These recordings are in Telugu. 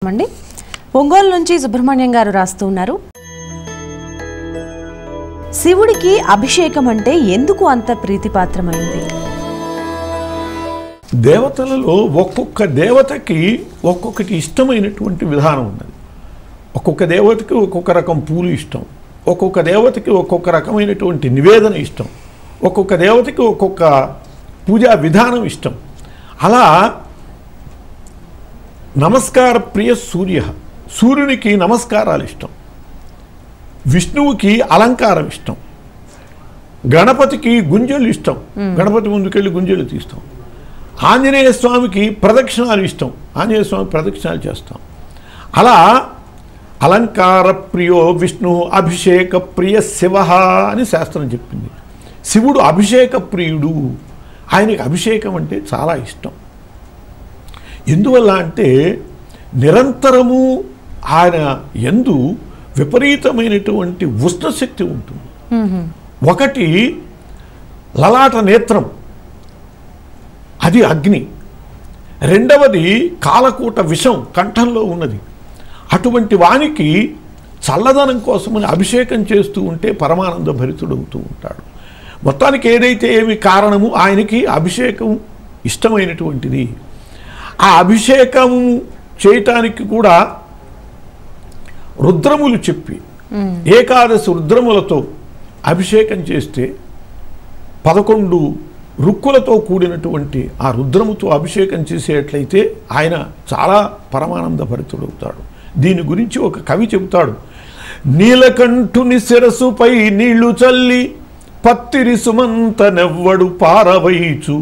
మండి ఒంగోలు నుంచి సుబ్రహ్మణ్యం గారు రాస్తున్నారు. శివుడికి అభిషేకం అంటే ఎందుకు అంత ప్రీతిపాత్రమైంది? దేవతలలో ఒక్కొక్క దేవతకి ఒక్కొక్కటి ఇష్టమైనటువంటి విధానం ఉన్నది. ఒక్కొక్క దేవతకి ఒక్కొక్క రకం పూలు ఇష్టం, ఒక్కొక్క దేవతకి ఒక్కొక్క రకమైనటువంటి నివేదన ఇష్టం, ఒక్కొక్క దేవతకి ఒక్కొక్క పూజా విధానం ఇష్టం. అలా నమస్కార ప్రియ సూర్య, సూర్యునికి నమస్కారాలు ఇష్టం, విష్ణువుకి అలంకారం ఇష్టం, గణపతికి గుంజలు ఇష్టం, గణపతి ముందుకెళ్ళి గుంజలు తీస్తాం, ఆంజనేయ స్వామికి ప్రదక్షిణాలు ఇష్టం, ఆంజనేయ స్వామి ప్రదక్షిణాలు చేస్తాం. అలా అలంకార ప్రియో విష్ణు అభిషేక ప్రియ శివ అని శాస్త్రం చెప్పింది. శివుడు అభిషేక ప్రియుడు, ఆయనకి అభిషేకం అంటే చాలా ఇష్టం. ఎందువల్ల అంటే నిరంతరము ఆయన యందు విపరీతమైనటువంటి ఉష్ణశక్తి ఉంటుంది. ఒకటి లలాట నేత్రం, అది అగ్ని. రెండవది కాలకూట విషం కంఠంలో ఉన్నది. అటువంటి వానికి చల్లదనం కోసమని అభిషేకం చేస్తూ ఉంటే పరమానంద భరితుడవుతూ ఉంటాడు. మొత్తానికి ఏదైతే ఏమి కారణము, ఆయనకి అభిషేకం ఇష్టమైనటువంటిది. ఆ అభిషేకం చేయటానికి కూడా రుద్రములు చెప్పి ఏకాదశి రుద్రములతో అభిషేకం చేస్తే 11 రుక్కులతో కూడినటువంటి ఆ రుద్రముతో అభిషేకం చేసేట్లయితే ఆయన చాలా పరమానంద భరితుడవుతాడు. దీని గురించి ఒక కవి చెబుతాడు. నీలకంఠుని శిరసుపై నీళ్లు చల్లి పత్తిరి సుమంత నెవ్వడు పారవైచు,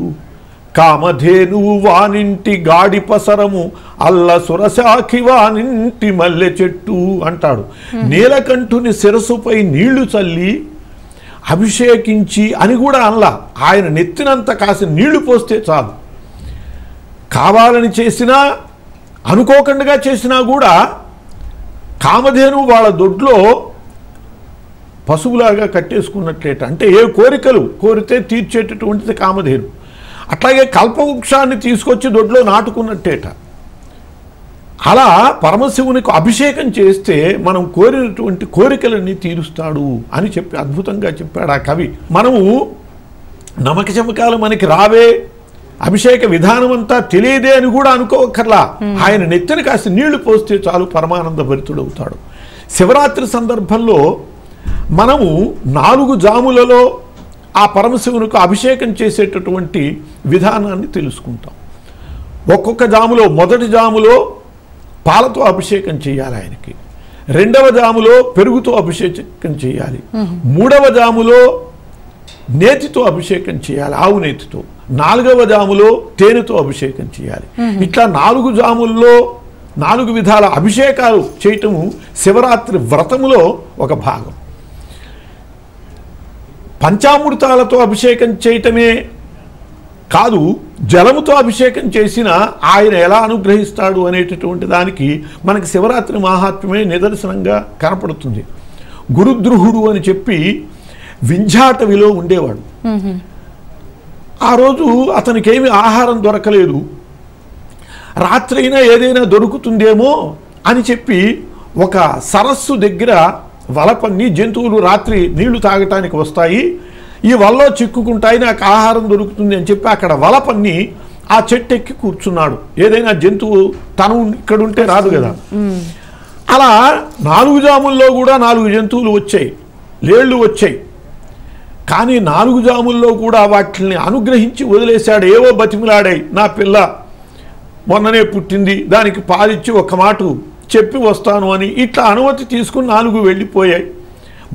కామధేనువు వానింటి గాడి పసరము అల్ల సురశాఖి వానింటి మల్లె చెట్టు అంటాడు. నీలకంఠుని శిరసుపై నీళ్లు చల్లి అభిషేకించి అని కూడా అనలా, ఆయన నెత్తినంత కాసి నీళ్లు పోస్తే చాలు. కావాలని చేసినా అనుకోకుండా చేసినా కూడా కామధేనువు వాళ్ళ దొడ్లో పశువులాగా కట్టేసుకున్నట్లేట. అంటే ఏ కోరికలు కోరితే తీర్చేటటువంటిది కామధేను. అట్లాగే కల్పవృక్షాన్ని తీసుకొచ్చి దొడ్లో నాటుకున్నట్టేట. అలా పరమశివునికి అభిషేకం చేస్తే మనం కోరినటువంటి కోరికలన్నీ తీరుస్తాడు అని చెప్పి అద్భుతంగా చెప్పాడు ఆ కవి. మనము నమక చమకాలు మనకి రావే, అభిషేక విధానం అంతా తెలియదే అని కూడా అనుకోకర్లా. ఆయన నెత్తిన కాసి నీళ్లు పోస్తే చాలు పరమానంద భరితుడవుతాడు. శివరాత్రి సందర్భంలో మనము 4 జాములలో ఆ పరమశివునికి అభిషేకం చేసేటటువంటి విధానాన్ని తెలుసుకుంటాం. ఒక్కొక్క జాములో మొదటి జాములో పాలతో అభిషేకం చేయాలి ఆయనకి, రెండవ జాములో పెరుగుతో అభిషేకం చేయాలి, మూడవ జాములో నేతితో అభిషేకం చేయాలి, ఆవు నేతితో, 4వ జాములో తేనెతో అభిషేకం చేయాలి. ఇట్లా 4 జాముల్లో 4 విధాల అభిషేకాలు చేయటము శివరాత్రి వ్రతములో ఒక భాగం. పంచామృతాలతో అభిషేకం చేయటమే కాదు, జలముతో అభిషేకం చేసిన ఆయన ఎలా అనుగ్రహిస్తాడు అనేటటువంటి దానికి మనకి శివరాత్రి మహాత్మ్యమే నిదర్శనంగా కనపడుతుంది. గురుద్రుహుడు అని చెప్పి వింధ్యాటవిలో ఉండేవాడు. ఆ రోజు అతనికి ఏమి ఆహారం దొరకలేదు. రాత్రి అయినా ఏదైనా దొరుకుతుందేమో అని చెప్పి ఒక సరస్సు దగ్గర వలపన్ని, జంతువులు రాత్రి నీళ్లు తాగటానికి వస్తాయి, ఈ వలలో చిక్కుకుంటాయి, నాకు ఆహారం దొరుకుతుంది అని చెప్పి అక్కడ వలపన్ని ఆ చెట్టు ఎక్కి కూర్చున్నాడు. ఏదైనా జంతువు తను ఇక్కడ ఉంటే రాదు కదా. అలా 4 జాముల్లో కూడా 4 జంతువులు వచ్చాయి, లేళ్లు వచ్చాయి. కానీ 4 జాముల్లో కూడా వాటిని అనుగ్రహించి వదిలేశాడు. ఏవో బతిమిలాడాయి, నా పిల్ల మొన్ననే పుట్టింది, దానికి పాలిచ్చి ఒక మాట చెప్పి వస్తాను అని ఇట్లా అనుమతి తీసుకుని 4 వెళ్ళిపోయాయి.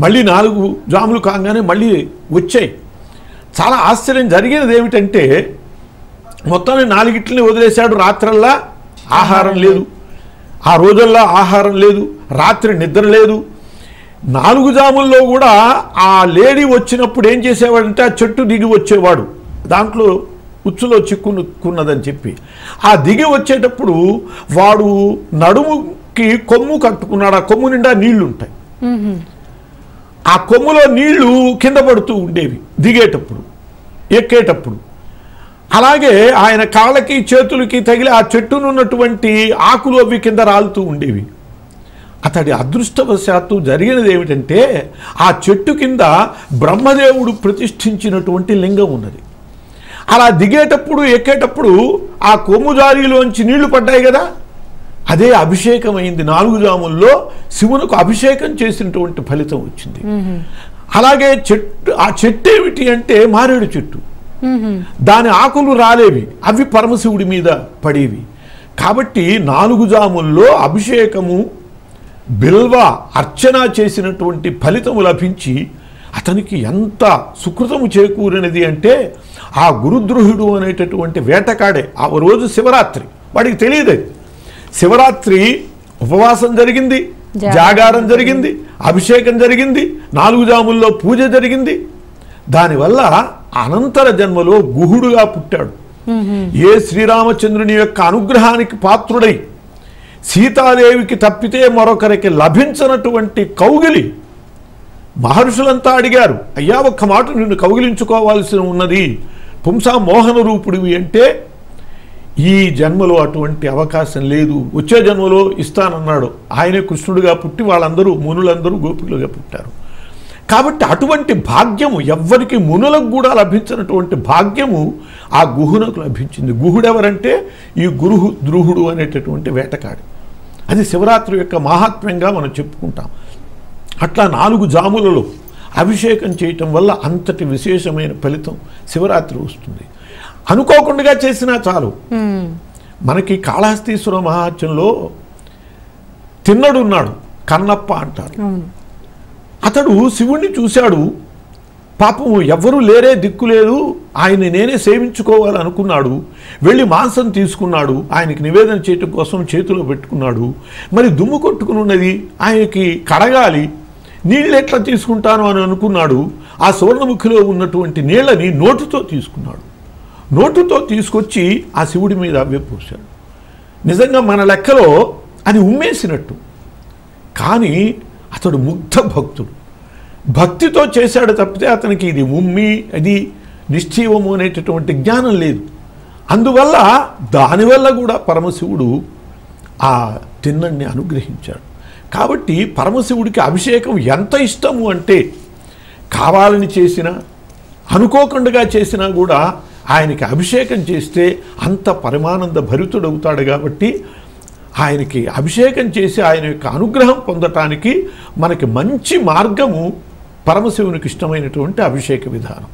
మళ్ళీ 4 జాములు కాగానే మళ్ళీ వచ్చాయి. చాలా ఆశ్చర్యం జరిగినది ఏమిటంటే మొత్తాన్ని 4 వదిలేశాడు. రాత్రల్లా ఆహారం లేదు, ఆ రోజుల్లో ఆహారం లేదు, రాత్రి నిద్ర లేదు. 4 జాముల్లో కూడా ఆ లేడీ వచ్చినప్పుడు ఏం చేసేవాడంటే ఆ చెట్టు దిగి వచ్చేవాడు, దాంట్లో ఉచ్చులో చిక్కున్నదని చెప్పి. ఆ దిగి వచ్చేటప్పుడు వాడు నడుముకి కొమ్ము కట్టుకున్నాడు, ఆ కొమ్ము నిండా నీళ్లు ఉంటాయి. ఆ కొమ్ములో నీళ్లు కింద పడుతూ ఉండేవి దిగేటప్పుడు, ఎక్కేటప్పుడు. అలాగే ఆయన కాళ్ళకి చేతులకి తగిలి ఆ చెట్టునున్నటువంటి ఆకులు అవి కింద రాలుతూ ఉండేవి. అతడి అదృష్టవశాత్తు జరిగినది ఏమిటంటే ఆ చెట్టు కింద బ్రహ్మదేవుడు ప్రతిష్ఠించినటువంటి లింగం ఉన్నది. అలా దిగేటప్పుడు ఎక్కేటప్పుడు ఆ కొమ్ముజారిలోంచి నీళ్లు పడ్డాయి కదా, అదే అభిషేకం అయింది. 4 జాముల్లో శివునికి అభిషేకం చేసినటువంటి ఫలితం వచ్చింది. అలాగే ఆ చెట్టు ఏమిటి అంటే మారేడు చెట్టు. దాని ఆకులు రాలేవి, అవి పరమశివుడి మీద పడేవి. కాబట్టి 4 జాముల్లో అభిషేకము బిల్వ అర్చన చేసినటువంటి ఫలితము లభించి అతనికి ఎంత సుకృతము చేకూరినది అంటే ఆ గురుద్రోహుడు అనేటటువంటి వేటకాడే ఆ రోజు శివరాత్రి, వాడికి తెలియదు. శివరాత్రి ఉపవాసం జరిగింది, జాగారం జరిగింది, అభిషేకం జరిగింది, 4 జాముల్లో పూజ జరిగింది. దానివల్ల అనంతర జన్మలో గుహుడుగా పుట్టాడు. ఏ శ్రీరామచంద్రుని యొక్క అనుగ్రహానికి పాత్రుడై సీతాదేవికి తప్పితే మరొకరికి లభించినటువంటి కౌగిలి. మహర్షులంతా అడిగారు, అయ్యా ఒక్క మాట నిన్ను కౌగిలించుకోవాల్సి ఉన్నది, పుంసా మోహన రూపుడివి అంటే ఈ జన్మలో అటువంటి అవకాశం లేదు, వచ్చే జన్మలో ఇస్తానన్నాడు. ఆయనే కృష్ణుడిగా పుట్టి వాళ్ళందరూ మునులందరూ గోపికలుగా పుట్టారు. కాబట్టి అటువంటి భాగ్యము ఎవ్వరికి మునులకు కూడా లభించినటువంటి భాగ్యము ఆ గుహునకు లభించింది. గుహుడెవరంటే ఈ ద్రుహుడు అనేటటువంటి వేటకాడు. అది శివరాత్రి యొక్క మహాత్మ్యంగా మనం చెప్పుకుంటాం. అట్లా 4 జాములలో అభిషేకం చేయటం వల్ల అంతటి విశేషమైన ఫలితం శివరాత్రి వస్తుంది. అనుకోకుండా చేసినా చాలు. మనకి కాళహస్తీశ్వర మహాత్మ్యంలో తిన్నడున్నాడు, కన్నప్ప అంటారు. అతడు శివుణ్ణి చూశాడు, పాపము ఎవ్వరూ లేరే, దిక్కు లేదు, ఆయన్ని నేనే సేవించుకోవాలనుకున్నాడు. వెళ్ళి మాంసం తీసుకున్నాడు, ఆయనకి నివేదన చేయటం కోసం చేతిలో పెట్టుకున్నాడు. మరి దుమ్ము కొట్టుకుని ఉన్నది, ఆయనకి కడగాలి, నీళ్ళు ఎట్లా తీసుకుంటాను అని అనుకున్నాడు. ఆ సువర్ణముఖిలో ఉన్నటువంటి నీళ్ళని నోటితో తీసుకున్నాడు. నోటుతో తీసుకొచ్చి ఆ శివుడి మీద అవే పోశాడు. నిజంగా మన లెక్కలో అది ఉమ్మేసినట్టు, కానీ అతడు ముగ్ధ భక్తుడు, భక్తితో చేశాడు తప్పితే అతనికి ఇది ఉమ్మి అది నిశ్చయము అనేటటువంటి జ్ఞానం లేదు. అందువల్ల దానివల్ల కూడా పరమశివుడు ఆ తిన్నడిని అనుగ్రహించాడు. కాబట్టి పరమశివుడికి అభిషేకం ఎంత ఇష్టము అంటే కావాలని చేసినా అనుకోకుండా చేసినా కూడా ఆయనకి అభిషేకం చేస్తే అంత పరమానంద భరితుడవుతాడు. కాబట్టి ఆయనకి అభిషేకం చేసి ఆయన యొక్క అనుగ్రహం పొందటానికి మనకి మంచి మార్గము పరమశివునికి ఇష్టమైనటువంటి అభిషేక విధానం.